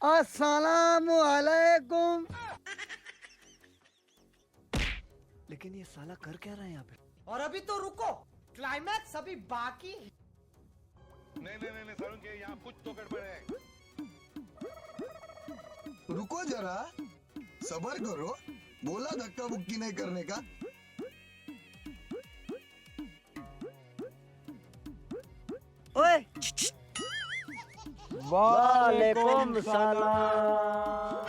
अस्सलाम वालेकुम। लेकिन ये साला कर क्या रहा है यहाँ पे? और अभी तो रुको, क्लाइमैक्स अभी बाकी है। नहीं सारुण के यहाँ कुछ तो गड़बड़ है। रुको जरा, सबर करो। बोला धक्का बुक्की नहीं करने का। ओए वालेकुम सलाम।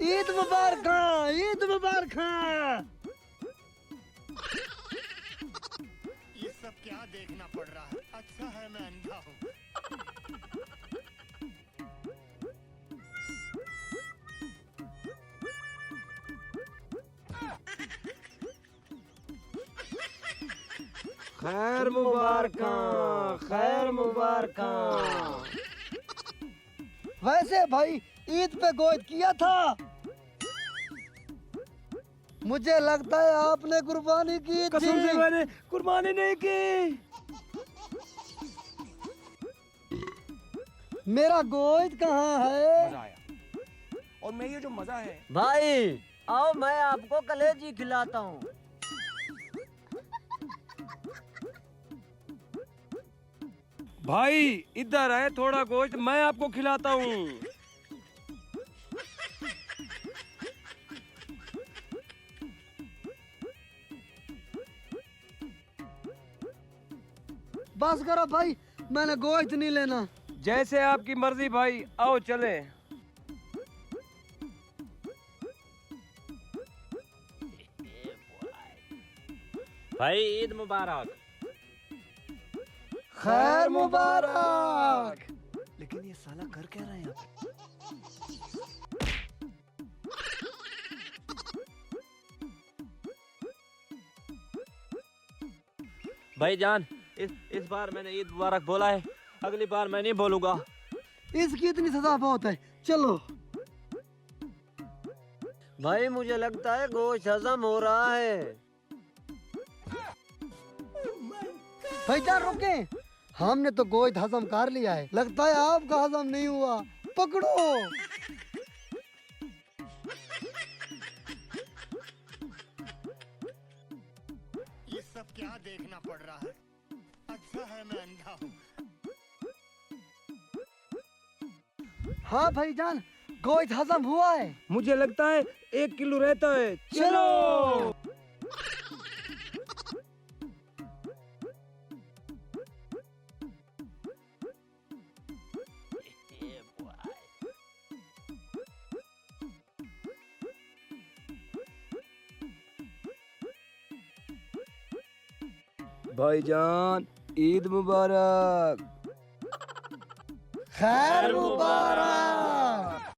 ईद मुबारक, ईद मुबारक। ये सब क्या देखना पड़ रहा है? अच्छा है मैं अंधा हूँ। खैर मुबारक, खैर मुबारक। वैसे भाई ईद पे गोश्त किया था। मुझे लगता है आपने कुर्बानी की कसम से थी। मैंने कुर्बानी नहीं की। मेरा गोश्त कहाँ है? मजा आया। और मैं ये जो मजा है भाई आओ मैं आपको कलेजी खिलाता हूँ। भाई इधर है, थोड़ा गोश्त मैं आपको खिलाता हूँ। बस करो भाई, मैंने गोश्त नहीं लेना। जैसे आपकी मर्जी भाई, आओ चले। भाई ईद मुबारक। खैर मुबारक। लेकिन ये साला कर क्या रहा है यहाँ पे? भाईजान इस बार मैंने ईद मुबारक बोला है, अगली बार मैं नहीं बोलूंगा। इसकी इतनी सजा बहुत है। चलो भाई मुझे लगता है गोश्त हजम हो रहा है। भाईजान रुके, हमने तो गोश्त हजम कर लिया है। लगता है आपका हजम नहीं हुआ। पकड़ो। ये सब क्या देखना पड़ रहा है? अच्छा है मैं अंधा हूँ। हाँ भाईजान, गोश्त हजम हुआ है। मुझे लगता है 1 किलो रहता है। चलो। भाईजान ईद मुबारक। खैर मुबारक।